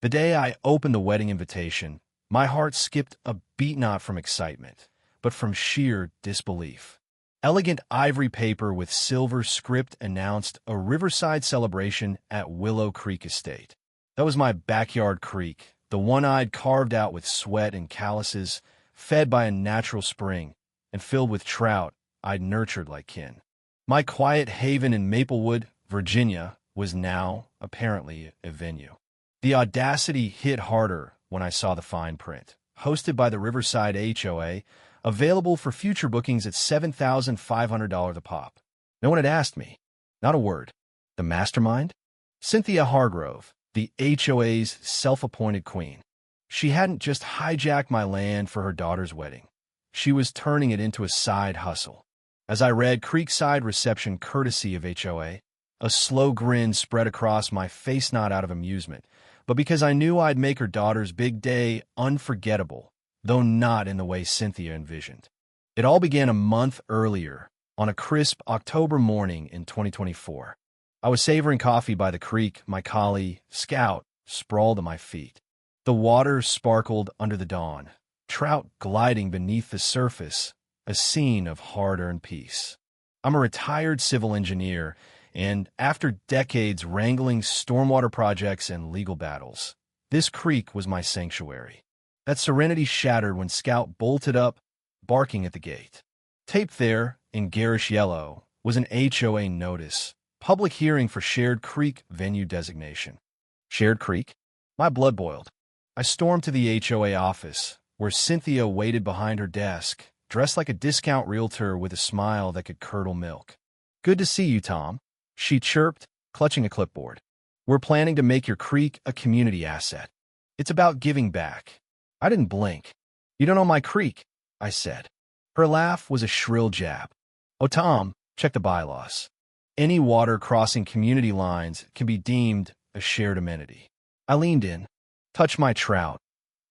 The day I opened the wedding invitation, my heart skipped a beat, not from excitement, but from sheer disbelief. Elegant ivory paper with silver script announced a riverside celebration at Willow Creek Estate. That was my backyard creek, the one I'd carved out with sweat and calluses, fed by a natural spring, and filled with trout I'd nurtured like kin. My quiet haven in Maplewood, Virginia, was now, apparently, a venue. The audacity hit harder when I saw the fine print. Hosted by the Riverside HOA, available for future bookings at $7,500 a pop. No one had asked me. Not a word. The mastermind? Cynthia Hargrove, the HOA's self-appointed queen. She hadn't just hijacked my land for her daughter's wedding. She was turning it into a side hustle. As I read Creekside Reception courtesy of HOA, a slow grin spread across my face, not out of amusement, but because I knew I'd make her daughter's big day unforgettable, though not in the way Cynthia envisioned. It all began a month earlier, on a crisp October morning in 2024. I was savoring coffee by the creek, my collie, Scout, sprawled at my feet. The water sparkled under the dawn, trout gliding beneath the surface, a scene of hard-earned peace. I'm a retired civil engineer, and after decades wrangling stormwater projects and legal battles, this creek was my sanctuary. That serenity shattered when Scout bolted up, barking at the gate. Taped there, in garish yellow, was an HOA notice, public hearing for Shared Creek venue designation. Shared Creek? My blood boiled. I stormed to the HOA office, where Cynthia waited behind her desk, dressed like a discount realtor with a smile that could curdle milk. "Good to see you, Tom," she chirped, clutching a clipboard. "We're planning to make your creek a community asset. It's about giving back." I didn't blink. "You don't know my creek," I said. Her laugh was a shrill jab. "Oh, Tom, check the bylaws. Any water crossing community lines can be deemed a shared amenity." I leaned in. "Touch my trout,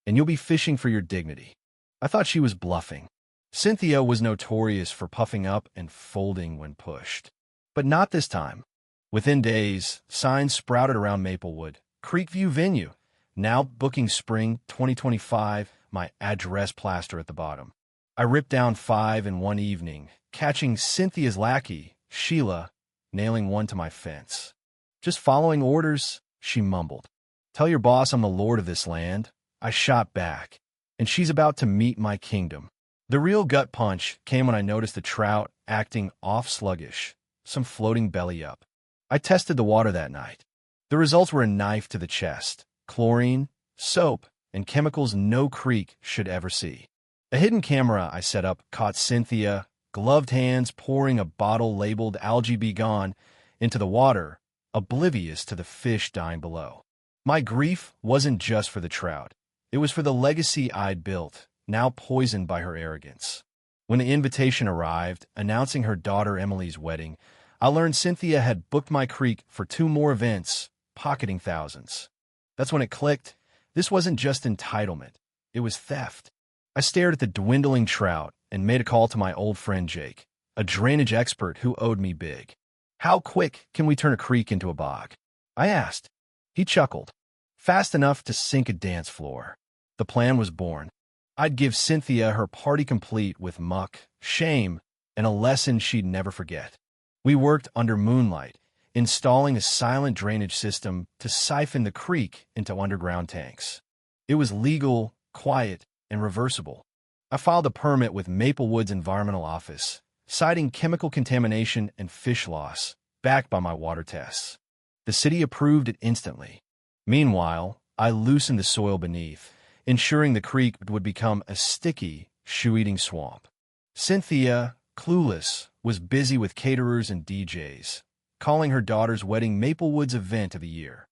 and you'll be fishing for your dignity." I thought she was bluffing. Cynthia was notorious for puffing up and folding when pushed. But not this time. Within days, signs sprouted around Maplewood. Creekview Venue, now booking spring 2025, my address plaster at the bottom. I ripped down 5 in one evening, catching Cynthia's lackey, Sheila, nailing one to my fence. "Just following orders," she mumbled. "Tell your boss I'm the lord of this land." I shot back. "And she's about to meet my kingdom." The real gut punch came when I noticed the trout acting off sluggish, some floating belly up. I tested the water that night. The results were a knife to the chest: chlorine, soap, and chemicals no creek should ever see. A hidden camera I set up caught Cynthia, gloved hands pouring a bottle labeled "Algae Be Gone" into the water, oblivious to the fish dying below. My grief wasn't just for the trout. It was for the legacy I'd built, now poisoned by her arrogance. When the invitation arrived, announcing her daughter Emily's wedding, I learned Cynthia had booked my creek for 2 more events, pocketing thousands. That's when it clicked. This wasn't just entitlement. It was theft. I stared at the dwindling trout and made a call to my old friend Jake, a drainage expert who owed me big. "How quick can we turn a creek into a bog?" I asked. He chuckled. "Fast enough to sink a dance floor." The plan was born. I'd give Cynthia her party complete with muck, shame, and a lesson she'd never forget. We worked under moonlight, installing a silent drainage system to siphon the creek into underground tanks. It was legal, quiet, and reversible. I filed a permit with Maplewood's environmental office, citing chemical contamination and fish loss, backed by my water tests. The city approved it instantly. Meanwhile, I loosened the soil beneath, ensuring the creek would become a sticky, shoe-eating swamp. Cynthia, clueless, was busy with caterers and DJs, calling her daughter's wedding Maplewood's event of the year.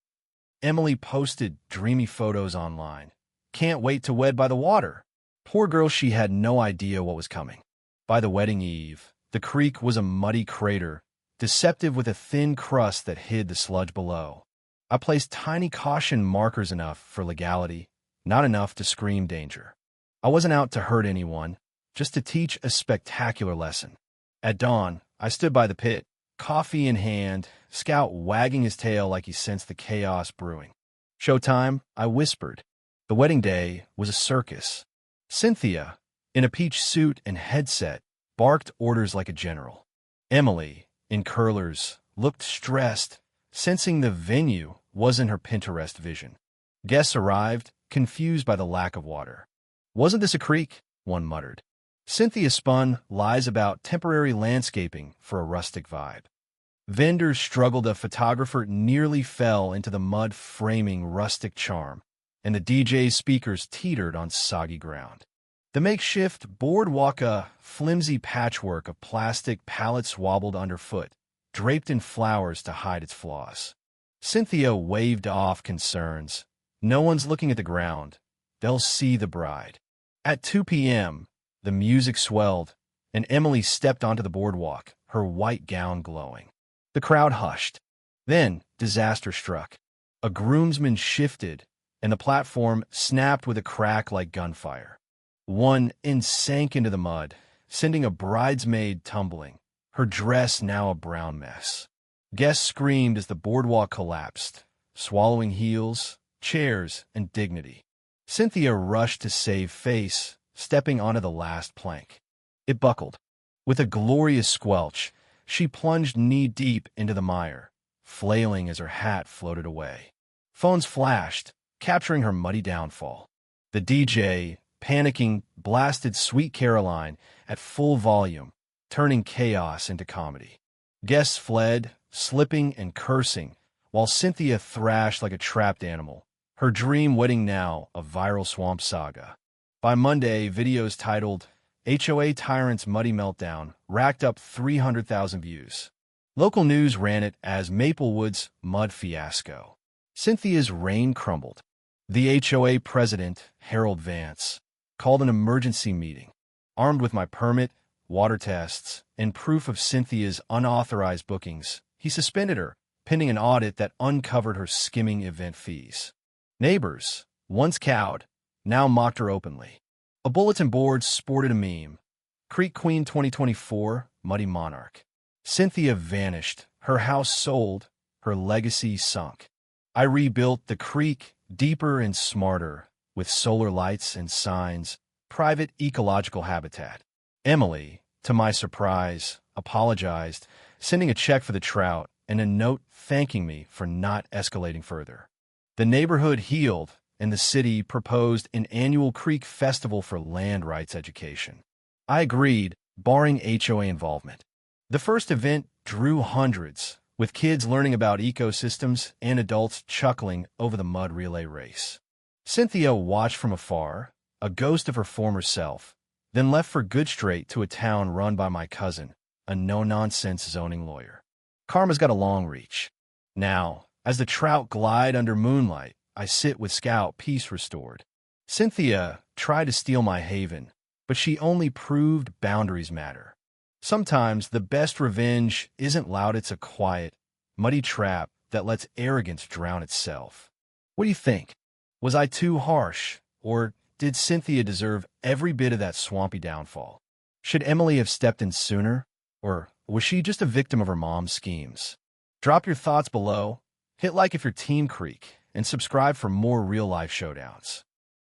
Emily posted dreamy photos online. "Can't wait to wed by the water." Poor girl, she had no idea what was coming. By the wedding eve, the creek was a muddy crater, deceptive with a thin crust that hid the sludge below. I placed tiny caution markers, enough for legality, not enough to scream danger. I wasn't out to hurt anyone, just to teach a spectacular lesson. At dawn, I stood by the pit, coffee in hand, Scout wagging his tail like he sensed the chaos brewing. Showtime, I whispered. The wedding day was a circus. Cynthia, in a peach suit and headset, barked orders like a general. Emily, in curlers, looked stressed, sensing the venue wasn't her Pinterest vision. Guests arrived, confused by the lack of water. "Wasn't this a creek?" one muttered. Cynthia spun lies about temporary landscaping for a rustic vibe. Vendors struggled, a photographer nearly fell into the mud framing rustic charm, and the DJ's speakers teetered on soggy ground. The makeshift boardwalk, a flimsy patchwork of plastic pallets, wobbled underfoot, draped in flowers to hide its flaws. Cynthia waved off concerns. "No one's looking at the ground. They'll see the bride." At 2 p.m., the music swelled, and Emily stepped onto the boardwalk, her white gown glowing. The crowd hushed. Then disaster struck. A groomsman shifted, and the platform snapped with a crack like gunfire. One end sank into the mud, sending a bridesmaid tumbling, her dress now a brown mess. Guests screamed as the boardwalk collapsed, swallowing heels, chairs, and dignity. Cynthia rushed to save face, stepping onto the last plank. It buckled. With a glorious squelch, she plunged knee-deep into the mire, flailing as her hat floated away. Phones flashed, capturing her muddy downfall. The DJ, panicking, blasted Sweet Caroline at full volume, turning chaos into comedy. Guests fled, slipping and cursing, while Cynthia thrashed like a trapped animal, her dream wedding now a viral swamp saga. By Monday, videos titled HOA Tyrant's Muddy Meltdown racked up 300,000 views. Local news ran it as Maplewood's mud fiasco. Cynthia's reign crumbled. The HOA president, Harold Vance, called an emergency meeting. Armed with my permit, water tests, and proof of Cynthia's unauthorized bookings, he suspended her, pending an audit that uncovered her skimming event fees. Neighbors, once cowed, now mocked her openly. A bulletin board sported a meme. Creek Queen 2024, Muddy Monarch. Cynthia vanished, her house sold, her legacy sunk. I rebuilt the creek deeper and smarter, with solar lights and signs, private ecological habitat. Emily, to my surprise, apologized, sending a check for the trout and a note thanking me for not escalating further. The neighborhood healed, and the city proposed an annual creek festival for land rights education. I agreed, barring HOA involvement. The first event drew hundreds, with kids learning about ecosystems and adults chuckling over the mud relay race. Cynthia watched from afar, a ghost of her former self, then left for good straight to a town run by my cousin, a no-nonsense zoning lawyer. Karma's got a long reach. Now, as the trout glide under moonlight, I sit with Scout, peace restored. Cynthia tried to steal my haven, but she only proved boundaries matter. Sometimes the best revenge isn't loud, it's a quiet, muddy trap that lets arrogance drown itself. What do you think? Was I too harsh, or did Cynthia deserve every bit of that swampy downfall? Should Emily have stepped in sooner, or was she just a victim of her mom's schemes? Drop your thoughts below, hit like if you're Team Creek, and subscribe for more real-life showdowns.